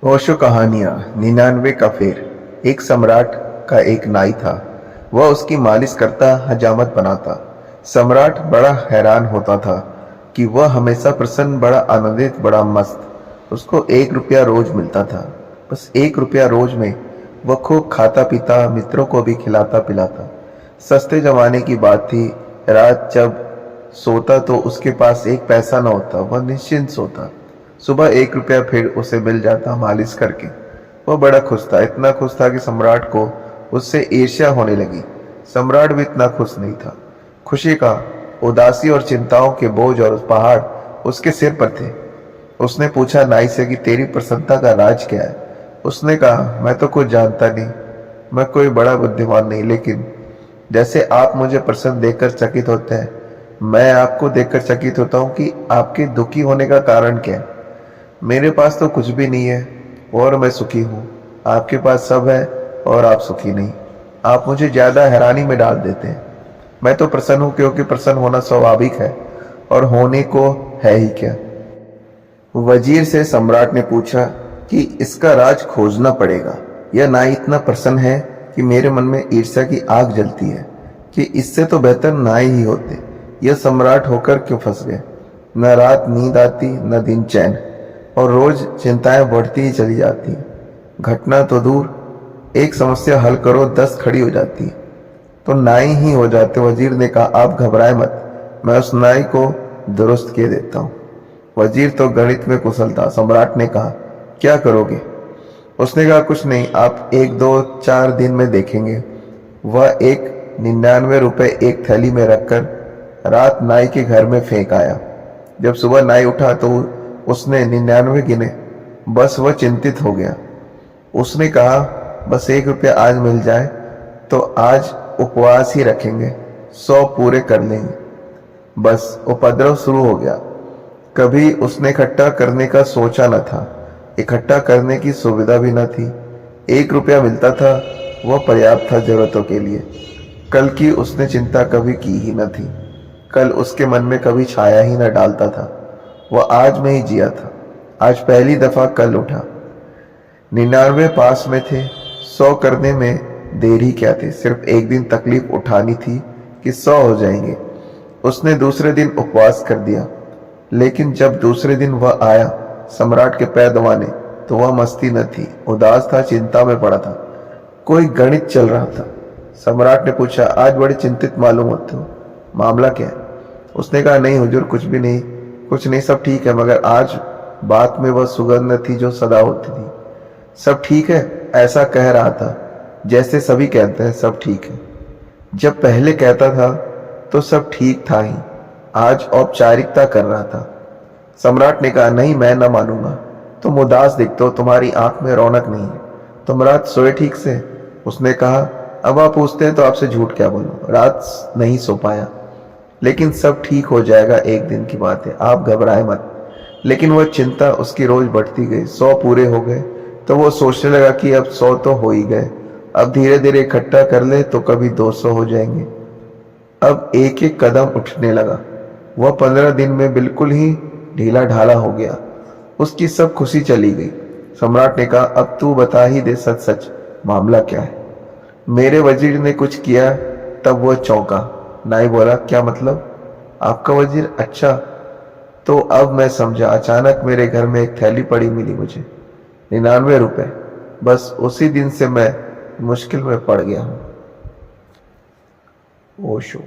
ओशो कहानियाँ 99 का फेर। एक सम्राट का एक नाई था। वह उसकी मालिश करता, हजामत बनाता। सम्राट बड़ा हैरान होता था कि वह हमेशा प्रसन्न, बड़ा आनंदित, बड़ा मस्त। उसको 1 रुपया रोज मिलता था। बस 1 रुपया रोज में वह खूब खाता पीता, मित्रों को भी खिलाता पिलाता। सस्ते जमाने की बात थी। रात जब सोता तो उसके पास एक पैसा न होता। वह निश्चिंत सोता। सुबह 1 रुपया फिर उसे मिल जाता मालिश करके। वह बड़ा खुश था, इतना खुश था कि सम्राट को उससे ईर्ष्या होने लगी। सम्राट भी इतना खुश नहीं था। खुशी का, उदासी और चिंताओं के बोझ और पहाड़ उसके सिर पर थे। उसने पूछा नाई से कि तेरी प्रसन्नता का राज क्या है। उसने कहा, मैं तो कुछ जानता नहीं, मैं कोई बड़ा बुद्धिमान नहीं, लेकिन जैसे आप मुझे प्रसन्न देखकर चकित होते हैं, मैं आपको देखकर चकित होता हूँ कि आपके दुखी होने का कारण क्या है। मेरे पास तो कुछ भी नहीं है और मैं सुखी हूँ। आपके पास सब है और आप सुखी नहीं। आप मुझे ज्यादा हैरानी में डाल देते हैं। मैं तो प्रसन्न हूँ क्योंकि प्रसन्न होना स्वाभाविक है, और होने को है ही क्या। वजीर से सम्राट ने पूछा कि इसका राज खोजना पड़ेगा। यह नाई इतना प्रसन्न है कि मेरे मन में ईर्ष्या की आग जलती है कि इससे तो बेहतर नाई ही होते। यह सम्राट होकर क्यों फंस गए। न रात नींद आती, न दिन चैन, और रोज चिंताएं बढ़ती ही चली जाती। घटना तो दूर, एक समस्या हल करो 10 खड़ी हो जाती। तो नाई ही हो जाते। वजीर ने कहा, आप घबराए मत, मैं उस नाई को दुरुस्त किए देता हूँ। वजीर तो गणित में कुशल था। सम्राट ने कहा, क्या करोगे। उसने कहा, कुछ नहीं, आप 1 2 4 दिन में देखेंगे। वह 99 रुपए एक थैली में रखकर रात नाई के घर में फेंक आया। जब सुबह नाई उठा तो उसने 99 गिने। बस वह चिंतित हो गया। उसने कहा, बस 1 रुपया आज मिल जाए तो आज उपवास ही रखेंगे, 100 पूरे कर लेंगे। बस उपद्रव शुरू हो गया। कभी उसने इकट्ठा करने का सोचा न था। इकट्ठा करने की सुविधा भी न थी। 1 रुपया मिलता था, वह पर्याप्त था जरूरतों के लिए। कल की उसने चिंता कभी की ही न थी। कल उसके मन में कभी छाया ही न डालता था। वह आज में ही जिया था। आज पहली दफा कल उठा। 99 पास में थे। 100 करने में देर ही क्या थी। सिर्फ एक दिन तकलीफ उठानी थी कि 100 हो जाएंगे। उसने दूसरे दिन उपवास कर दिया। लेकिन जब दूसरे दिन वह आया सम्राट के पैर दबाने, तो वह मस्ती न थी, उदास था, चिंता में पड़ा था। कोई गणित चल रहा था। सम्राट ने पूछा, आज बड़े चिंतित मालूम होते हो, मामला क्या है। उसने कहा, नहीं हुजूर, कुछ भी नहीं, कुछ नहीं, सब ठीक है, मगर आज बात में वह सुगंध थी जो सदा होती थी। सब ठीक है, ऐसा कह रहा था जैसे सभी कहते हैं सब ठीक है। जब पहले कहता था तो सब ठीक था ही, आज औपचारिकता कर रहा था। सम्राट ने कहा, नहीं, मैं न मानूंगा, तुम उदास दिखते हो, तुम्हारी आंख में रौनक नहीं है। तुम रात सोए ठीक से। उसने कहा, अब आप पूछते हैं तो आपसे झूठ क्या बोलूं, रात नहीं सो पाया, लेकिन सब ठीक हो जाएगा, एक दिन की बात है, आप घबराए मत। लेकिन वह चिंता उसकी रोज बढ़ती गई। 100 पूरे हो गए तो वो सोचने लगा कि अब 100 तो हो ही गए, अब धीरे धीरे इकट्ठा कर ले तो कभी 200 हो जाएंगे। अब एक एक कदम उठने लगा। वह 15 दिन में बिल्कुल ही ढीला ढाला हो गया। उसकी सब खुशी चली गई। सम्राट ने कहा, अब तू बता ही दे सच सच, मामला क्या है। मेरे वजीर ने कुछ किया। तब वह चौंका। नाई बोला, क्या मतलब। आपका वजीर, अच्छा, तो अब मैं समझा। अचानक मेरे घर में एक थैली पड़ी मिली मुझे, 99 रुपए। बस उसी दिन से मैं मुश्किल में पड़ गया हूं। ओशो।